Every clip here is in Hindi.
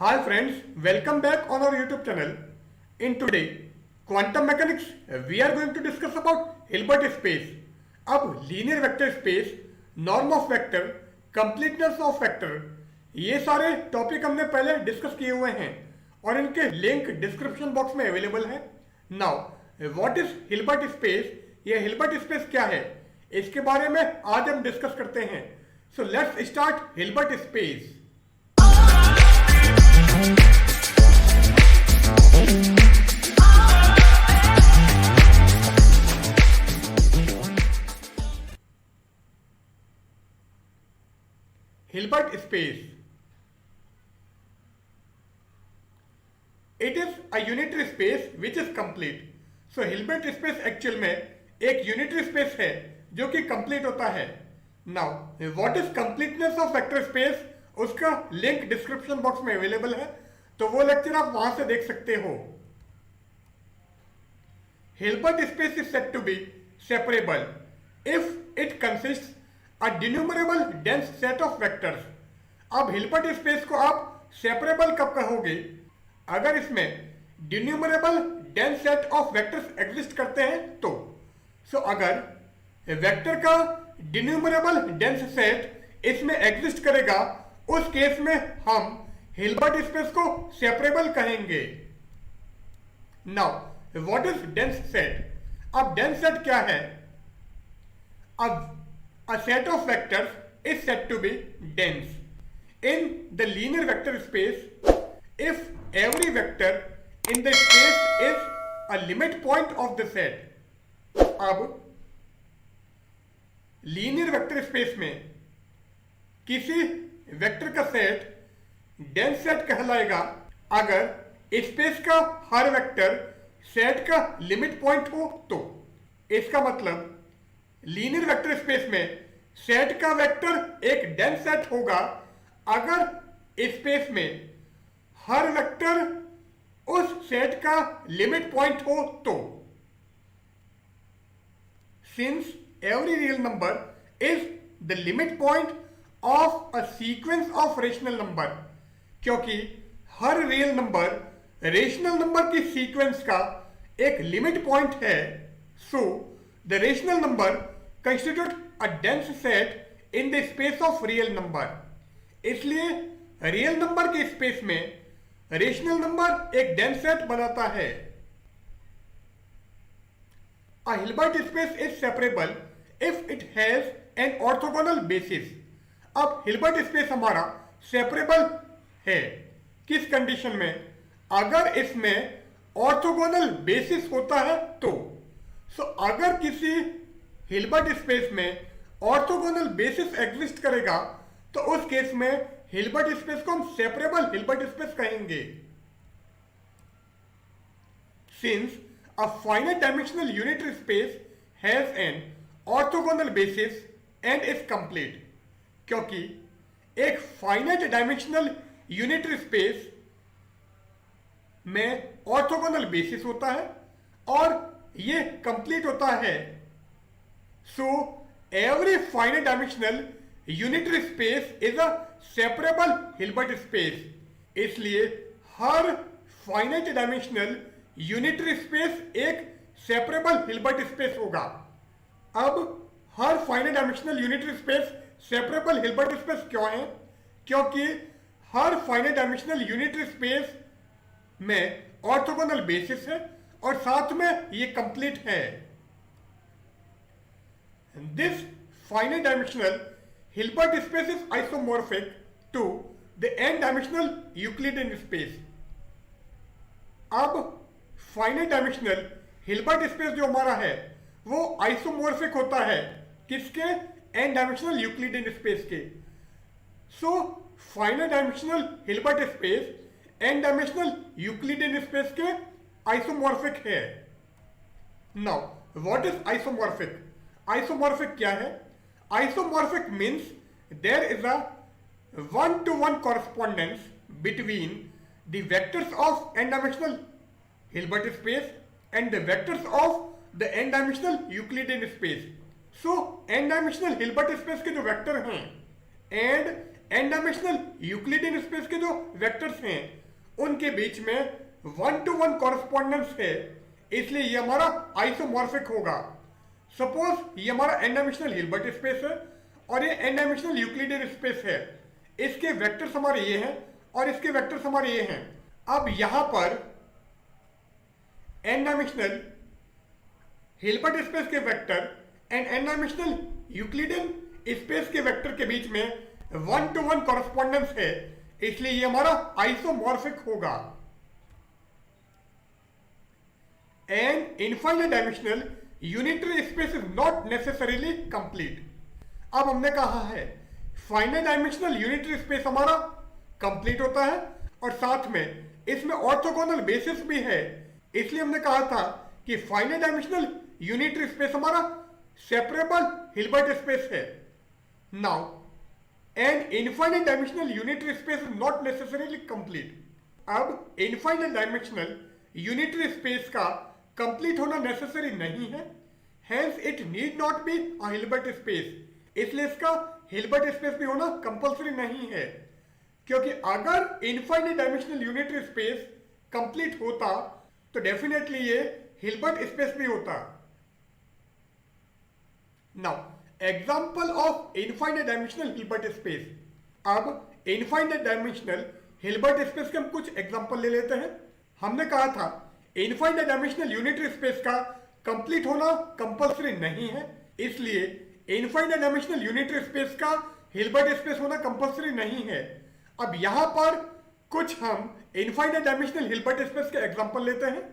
Hi friends, welcome back on our YouTube channel. In today quantum mechanics we are going to discuss about Hilbert space. अब linear vector space, norm of vector, completeness of vector, ये सारे टॉपिक हमने पहले डिस्कस किए हुए हैं और इनके लिंक डिस्क्रिप्शन बॉक्स में अवेलेबल है. Now what is Hilbert space, ये हिल्बर्ट स्पेस क्या है, इसके बारे में आज हम डिस्कस करते हैं. So let's start Hilbert space. Hilbert space. It is a unitary space which is complete. So Hilbert space actual में एक यूनिटरी स्पेस है जो कि कंप्लीट होता है. Now what is completeness of vector space, उसका लिंक डिस्क्रिप्शन बॉक्स में अवेलेबल है, तो वो लेक्चर आप वहां से देख सकते हो. Hilbert space is said to be separable if it consists a denumerable dense set of vectors. अब हिल्बर्ट स्पेस को आप सेपरेबल कब कहोगे, अगर इसमें denumerable dense set of vectors exist करते हैं तो. अगर वेक्टर का डिन्यूमरेबल डेंस सेट इसमें एग्जिस्ट करेगा, उस केस में हम हिल्बर्ट स्पेस को सेपरेबल कहेंगे. Now what is dense set. अब डेंस सेट क्या है. अब a set of vectors is said to be dense in the linear vector space if every vector in the space is a limit point of the set. अब लीनियर वेक्टर स्पेस में किसी वेक्टर का सेट डेंस सेट कहलाएगा अगर स्पेस का हर वेक्टर सेट का लिमिट पॉइंट हो तो. इसका मतलब लीनियर वेक्टर स्पेस में सेट का वेक्टर एक डेंस सेट होगा अगर स्पेस में हर वेक्टर उस सेट का लिमिट पॉइंट हो तो. Since every real number is the limit point of a sequence of rational number, क्योंकि हर रियल नंबर रेशनल नंबर की सीक्वेंस का एक लिमिट पॉइंट है, सो the rational number constitute a dense set in the space of real number. इसलिए रियल नंबर के स्पेस में रेशनल नंबर एक डेंस सेट बनाता है. A Hilbert space is separable if it has an orthogonal basis. अब हिल्बर्ट स्पेस हमारा सेपरेबल है किस कंडीशन में, अगर इसमें ऑर्थोगोनल बेसिस होता है तो. अगर किसी हिल्बर्ट स्पेस में ऑर्थोगोनल बेसिस एग्जिस्ट करेगा तो उस केस में हिल्बर्ट स्पेस को हम सेपरेबल हिल्बर्ट स्पेस कहेंगे. Since a finite dimensional unitary space has an orthogonal basis and is complete, क्योंकि एक फाइनाइट डायमेंशनल यूनिटरी स्पेस में ऑर्थोगोनल बेसिस होता है और ये कंप्लीट होता है. So every finite dimensional unitary space is a separable Hilbert space. इसलिए हर फाइनाइट डायमेंशनल यूनिटरी स्पेस एक सेपरेबल हिल्बर्ट स्पेस होगा. अब हर finite dimensional unitary space separable Hilbert space क्यों है, क्योंकि हर फाइनाइट डायमेंशनल यूनिटरी स्पेस में ऑर्थोगोनल बेसिस है और साथ में ये कंप्लीट है. This finite dimensional Hilbert space is isomorphic to the n dimensional Euclidean space. अब फाइनाइट डायमेंशनल हिल्बर्ट स्पेस जो हमारा है वो आइसोमॉर्फिक होता है किसके, एन डायमेंशनल यूक्लिडियन स्पेस के. So finite dimensional Hilbert space n dimensional Euclidean space के आइसोमॉर्फिक है. Now what is isomorphic. Isomorphic क्या है. Isomorphic means there is a one to one correspondence between the vectors of n dimensional Hilbert space and the vectors of the n dimensional Euclidean space. So n dimensional Hilbert space के जो वेक्टर हैं and N dimensional Euclidean space के जो वेक्टर्स हैं उनके बीच में 1-to-1 कॉरेस्पॉन्डेंस है, इसलिए ये हमारा आइसोमॉर्फिक होगा। सपोज ये हमारा एन डायमेंशनल हिल्बर्ट स्पेस है और ये एन डायमेंशनल यूक्लिडियन स्पेस है। इसके वेक्टर्स हमारे ये हैं और इसके वेक्टर्स हमारे ये हैं। अब यहां पर एन डायमेंशनल हिल्बर्ट स्पेस के vector and N dimensional Euclidean space के वेक्टर के बीच में 1-to-1 कॉरेस्पॉन्डेंस है, इसलिए ये हमारा आइसोमॉर्फिक होगा। An infinite dimensional unitary space is not necessarily complete. अब हमने कहा है फाइनाइट डायमेंशनल यूनिटरी स्पेस हमारा कंप्लीट होता है और साथ में इसमें ऑर्थोगोनल बेसिस भी है, इसलिए हमने कहा था कि फाइनाइट डायमेंशनल यूनिटरी स्पेस हमारा सेपरेबल हिल्बर्ट स्पेस है। Now an infinite dimensional unitary space is not necessarily complete. अब इनफाइनाइट डायमेंशनल यूनिटरी स्पेस का कंप्लीट होना नेसेसरी नहीं है, hence it need not be a Hilbert space, इसलिए इसका हिल्बर्ट स्पेस भी होना कंपल्सरी नहीं है। क्योंकि अगर infinite dimensional unitary space complete होता तो डेफिनेटली ये हिल्बर्ट स्पेस भी होता। Now example of infinite dimensional Hilbert space. अब इनफाइनाइट डायमेंशनल हिल्बर्ट स्पेस के हम कुछ एग्जांपल ले लेते हैं। हमने कहा था इनफाइनाइट डायमेंशनल यूनिटरी स्पेस का कंप्लीट होना कंपल्सरी नहीं है, इसलिए इनफाइनाइट डायमेंशनल यूनिटरी स्पेस का हिल्बर्ट स्पेस होना कंपल्सरी नहीं है। अब यहां पर कुछ हम इनफाइनाइट डायमेंशनल हिल्बर्ट स्पेस के एग्जांपल लेते हैं।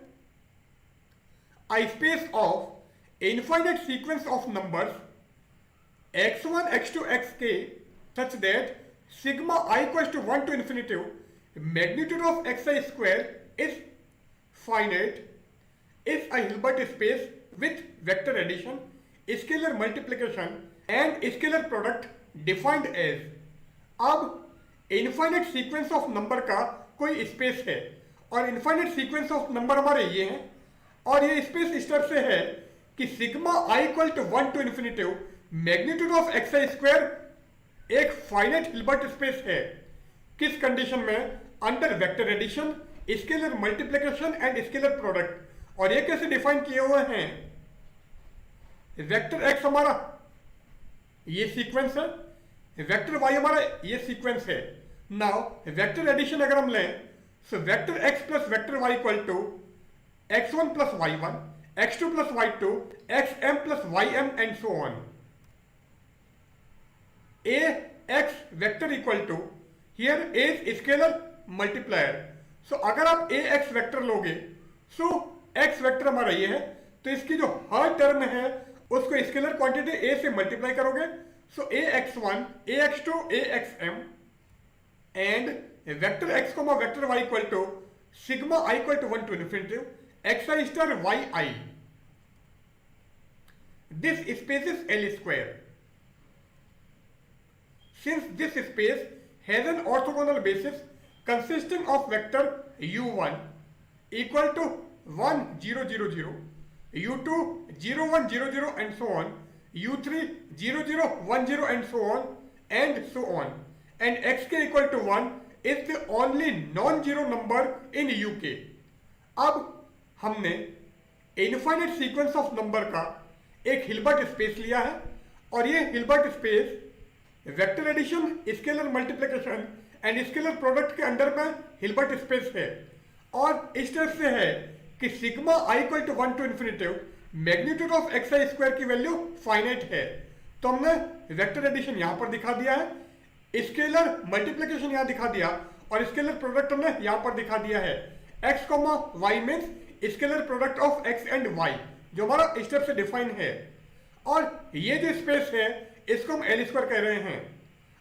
A space of infinite sequence of numbers x1, x2, xk such that sigma I equals to 1 to infinity magnitude of xi square is finite is a Hilbert space with vector addition, scalar multiplication and scalar product defined as। अब इनफाइनाइट सीक्वेंस ऑफ नंबर का कोई स्पेस है और इनफाइनाइट सीक्वेंस ऑफ नंबर हमारे ये हैं और ये स्पेस इस तरह से है कि sigma I equal to 1 to infinity magnitude of X I square एक फाइनाइट हिल्बर्ट स्पेस है। किस कंडीशन में? Under vector addition, scalar multiplication and scalar product. और ये कैसे डिफाइन किए हुए हैं? वेक्टर एक्स हमारा ये सीक्वेंस है, वेक्टर वाई हमारा ये सीक्वेंस है। नाउ वेक्टर एडिशन अगर हम लें so vector X plus vector Y equal to x1 plus y1, x2 plus y2, xm plus ym and so on। ax vector equal to here a is scalar multiplier। so अगर आप ax वेक्टर लोगे so x वेक्टर हमारा ये है तो इसकी जो हर टर्म है उसको स्केलर क्वांटिटी a से मल्टीप्लाई करोगे so ax1, ax2, axm and vector x को vector y equal to sigma i equal to 1 to infinity xi star yi। This space is L square। Since this space has an orthogonal basis consisting of vector u1 equal to 1 0 0 0, u2 0 1 0 0 and so on, u3 0 0 1 0 and so on, and xk equal to 1 is the only non-zero number in uk। अब हमने इनफाइनाइट सीक्वेंस ऑफ नंबर का एक हिल्बर्ट स्पेस लिया है और ये Hilbert space vector addition, scalar multiplication and scalar product के अंडर में हिल्बर्ट स्पेस है और इस तरह से है कि sigma I equal to 1 to infinity magnitude of X I square की वैल्यू फाइनाइट है। तो हमने वेक्टर एडिशन यहां पर दिखा दिया है, स्केलर मल्टीप्लिकेशन यहां दिखा दिया और स्केलर प्रोडक्ट हमने यहां पर दिखा दिया है। X comma Y means scalar product of X and Y जो हमारा इस तरह से डिफाइन है और ये जो स्पेस है इसको हम एल स्क्वायर कह रहे हैं।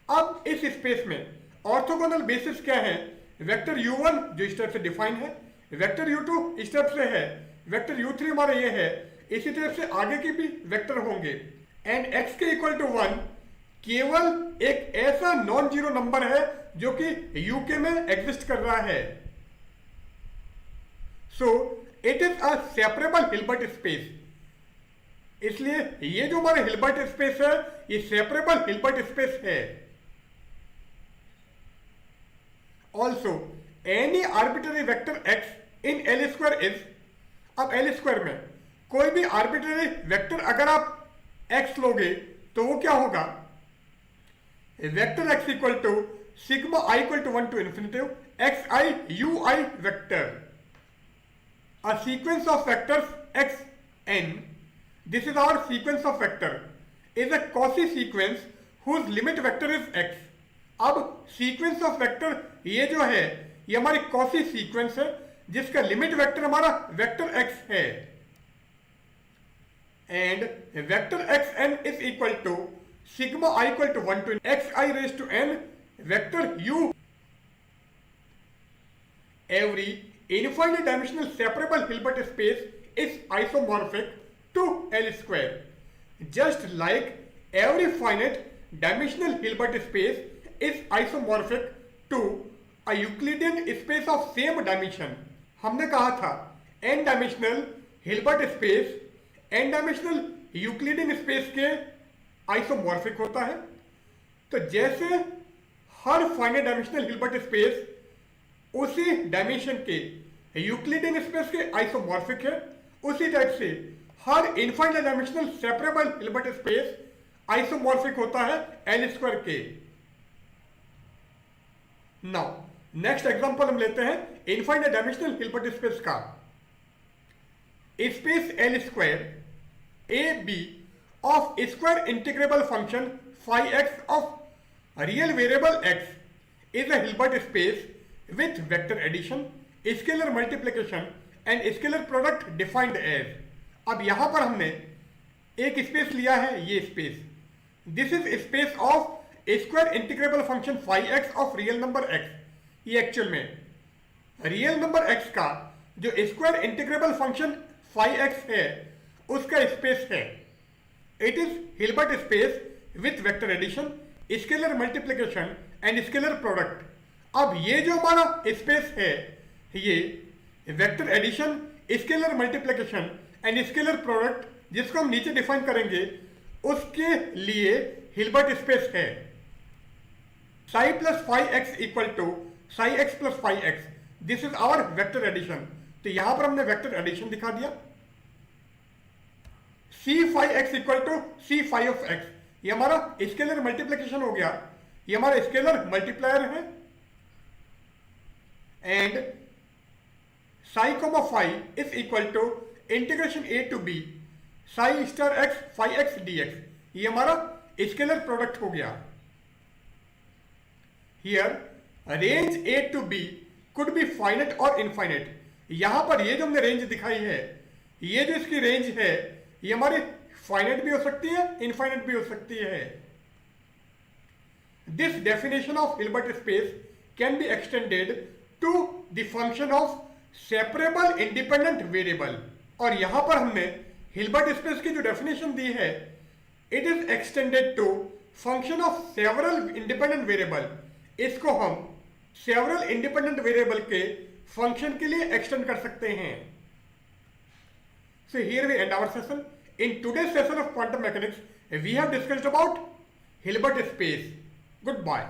अब इस स्पेस में ऑर्थोगोनल बेसिस क्या है? वेक्टर u1 जो इस तरह से डिफाइन है, वेक्टर u2 इस तरह से है, वेक्टर u3 हमारा ये है, इसी तरह से आगे के भी वेक्टर होंगे एंड x के इक्वल टू 1 केवल एक ऐसा नॉन जीरो नंबर है जो कि uk में एग्जिस्ट कर रहा है। So it is a separable Hilbert space, इसलिए ये जो हमारा हिल्बर्ट स्पेस है ये सेपरेबल हिल्बर्ट स्पेस है। Also any arbitrary vector x in L square is, अब एल स्क्वायर में कोई भी आर्बिट्ररी वेक्टर अगर आप एक्स लोगे तो वो क्या होगा, vector X equal to sigma I equal to 1 to infinitive X I U I vector, a sequence of vectors x n, this is our sequence of vector, is a Cauchy sequence whose limit vector is x. अब sequence of vector ये जो है ये हमारी Cauchy sequence है जिसका लिमिट वेक्टर हमारा वेक्टर x है, and vector X N is equal to sigma I equal to 1 to X I raise to N vector u. Every infinite dimensional separable Hilbert space is isomorphic to L square, just like every finite dimensional Hilbert space is isomorphic to a Euclidean space of same dimension. हमने कहा था n dimensional Hilbert space n dimensional Euclidean space के आइसोमॉर्फिक होता है, तो जैसे हर फाइनाइट डायमेंशनल हिल्बर्ट स्पेस उसी डायमेंशन के यूक्लिडियन स्पेस के आइसोमॉर्फिक है, उसी टाइप से हर infinite dimensional separable Hilbert space isomorphic होता है एल स्क्वायर के. नाउ नेक्स्ट एग्जांपल हम लेते हैं इनफाइनाइट डायमेंशनल हिल्बर्ट स्पेस का. Space L square a b of square integrable function phi x of real variable x is a Hilbert space with vector addition, scalar multiplication and scalar product defined as. अब यहां पर हमने एक स्पेस लिया है, ये space, this is space of square integrable function phi x of real number X. ये एक्चुअल में रियल नंबर एक्स का जो square integrable function phi X है उसका स्पेस है. It is Hilbert space with vector addition, scalar multiplication and scalar product. अब ये जो हमारा स्पेस है ये vector addition, scalar multiplication and scalar product जिसको हम नीचे डिफाइन करेंगे उसके लिए हिल्बर्ट स्पेस है. Psi plus phi x equal to psi x plus phi x, this is our vector addition. तो यहां पर हमने वेक्टर एडिशन दिखा दिया. C phi x equal to c phi of x, ये हमारा स्केलर मल्टीप्लिकेशन हो गया, ये हमारा स्केलर मल्टीप्लायर है. And psi comma phi is equal to integration a to b psi star x phi x d x, ये हमारा स्केलर प्रोडक्ट हो गया. Here range A to B could be finite और इनफाइनाइट. यहां पर ये जो हमने रेंज दिखाई है, ये जो इसकी रेंज है ये हमारी फाइनाइट भी हो सकती है, इनफाइनाइट भी हो सकती है. This definition of Hilbert space can be extended to the function of separable independent variable. और यहां पर हमने हिल्बर्ट स्पेस की जो डेफिनेशन दी है, it is extended to function of several independent variable. इसको हम सेवरल इंडिपेंडेंट वेरिएबल के फंक्शन के लिए एक्सटेंड कर सकते हैं. So here we end our session. In today's session of quantum mechanics, we have discussed about Hilbert space. Goodbye.